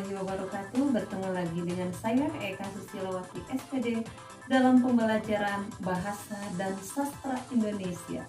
warahmatullahi wabarakatuh. Bertemu lagi dengan saya Eka Susilawati SPD dalam pembelajaran Bahasa dan Sastra Indonesia.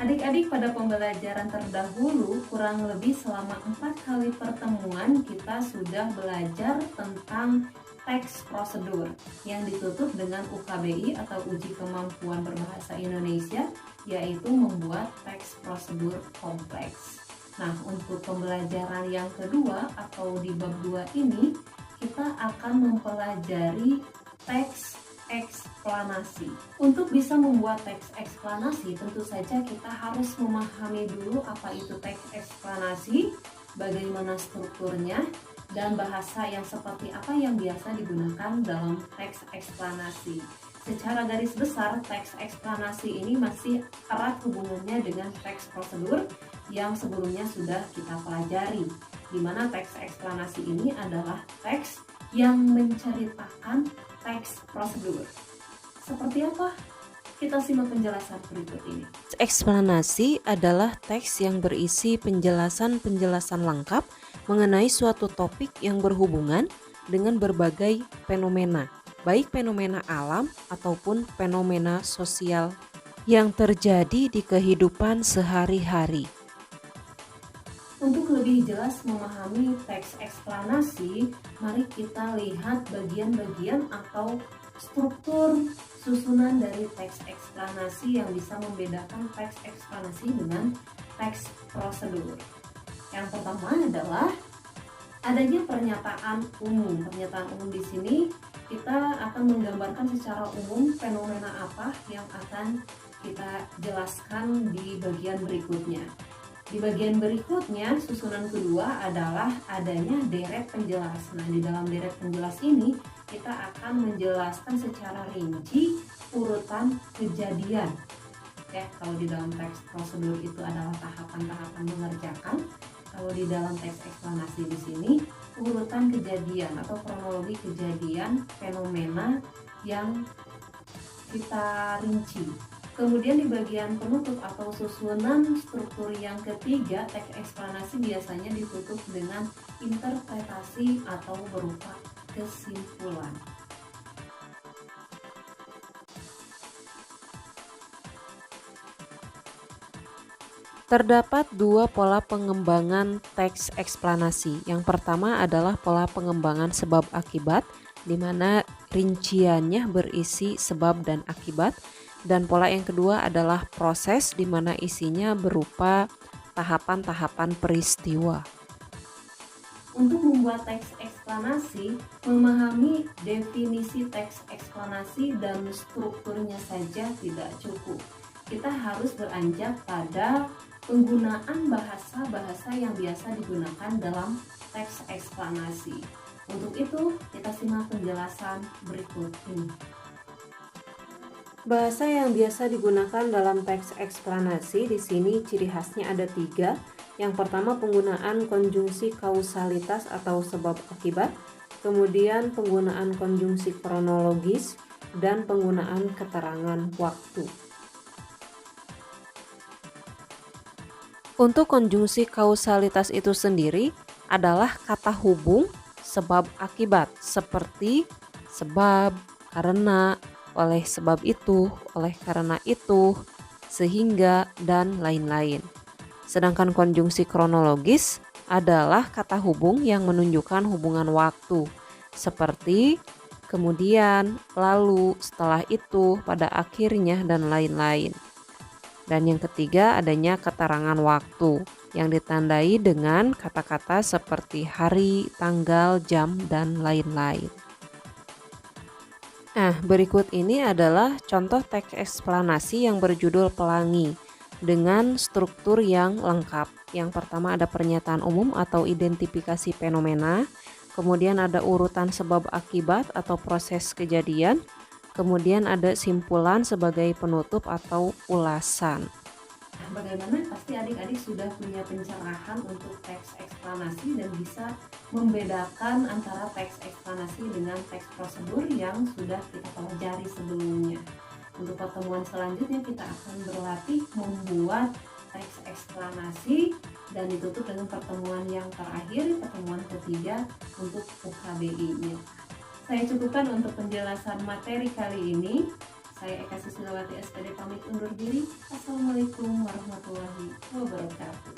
Adik-adik, pada pembelajaran terdahulu kurang lebih selama 4 kali pertemuan kita sudah belajar tentang teks prosedur yang ditutup dengan UKBI atau Uji Kemampuan Berbahasa Indonesia, yaitu membuat teks prosedur kompleks. Nah, untuk pembelajaran yang kedua atau di bab 2 ini kita akan mempelajari teks eksplanasi. Untuk bisa membuat teks eksplanasi, tentu saja kita harus memahami dulu apa itu teks eksplanasi, bagaimana strukturnya, dan bahasa yang seperti apa yang biasa digunakan dalam teks eksplanasi. Secara garis besar, teks eksplanasi ini masih erat hubungannya dengan teks prosedur yang sebelumnya sudah kita pelajari, di mana teks eksplanasi ini adalah teks yang menceritakan teks prosedur. Seperti apa? Kita simak penjelasan berikut ini. Eksplanasi adalah teks yang berisi penjelasan-penjelasan lengkap mengenai suatu topik yang berhubungan dengan berbagai fenomena, baik fenomena alam ataupun fenomena sosial yang terjadi di kehidupan sehari-hari. Untuk lebih jelas memahami teks eksplanasi, mari kita lihat bagian-bagian atau struktur susunan dari teks eksplanasi yang bisa membedakan teks eksplanasi dengan teks prosedur. Yang pertama adalah adanya pernyataan umum. Pernyataan umum di sini kita akan menggambarkan secara umum fenomena apa yang akan kita jelaskan di bagian berikutnya. Di bagian berikutnya, susunan kedua adalah adanya deret penjelas. Nah, di dalam deret penjelas ini kita akan menjelaskan secara rinci urutan kejadian. Ya, kalau di dalam teks prosedur itu adalah tahapan-tahapan mengerjakan. Kalau di dalam teks eksplanasi di sini urutan kejadian atau kronologi kejadian fenomena yang kita rinci. Kemudian di bagian penutup atau susunan struktur yang ketiga, teks eksplanasi biasanya ditutup dengan interpretasi atau berupa kesimpulan. Terdapat dua pola pengembangan teks eksplanasi. Yang pertama adalah pola pengembangan sebab akibat, di mana rinciannya berisi sebab dan akibat. Dan pola yang kedua adalah proses, di mana isinya berupa tahapan-tahapan peristiwa. Untuk membuat teks eksplanasi, memahami definisi teks eksplanasi dan strukturnya saja tidak cukup. Kita harus beranjak pada penggunaan bahasa-bahasa yang biasa digunakan dalam teks eksplanasi. Untuk itu, kita simak penjelasan berikut ini. Bahasa yang biasa digunakan dalam teks eksplanasi di sini ciri khasnya ada 3. Yang pertama, penggunaan konjungsi kausalitas atau sebab akibat, kemudian penggunaan konjungsi kronologis, dan penggunaan keterangan waktu. Untuk konjungsi kausalitas itu sendiri adalah kata hubung sebab akibat, seperti sebab, karena, oleh sebab itu, oleh karena itu, sehingga, dan lain-lain. Sedangkan konjungsi kronologis adalah kata hubung yang menunjukkan hubungan waktu, seperti kemudian, lalu, setelah itu, pada akhirnya, dan lain-lain. Dan yang ketiga adanya keterangan waktu yang ditandai dengan kata-kata seperti hari, tanggal, jam, dan lain-lain. Nah, berikut ini adalah contoh teks eksplanasi yang berjudul Pelangi dengan struktur yang lengkap. Yang pertama ada pernyataan umum atau identifikasi fenomena, kemudian ada urutan sebab akibat atau proses kejadian, kemudian ada simpulan sebagai penutup atau ulasan. bagaimana pasti adik-adik sudah punya pencerahan untuk teks eksplanasi dan bisa membedakan antara teks eksplanasi dengan teks prosedur yang sudah kita pelajari sebelumnya. Untuk pertemuan selanjutnya kita akan berlatih membuat teks eksplanasi dan ditutup dengan pertemuan yang terakhir, pertemuan ketiga untuk UKBI-nya. Saya cukupkan untuk penjelasan materi kali ini. Saya Eka Susilawati SPD pamit undur diri. Assalamualaikum warahmatullahi wabarakatuh.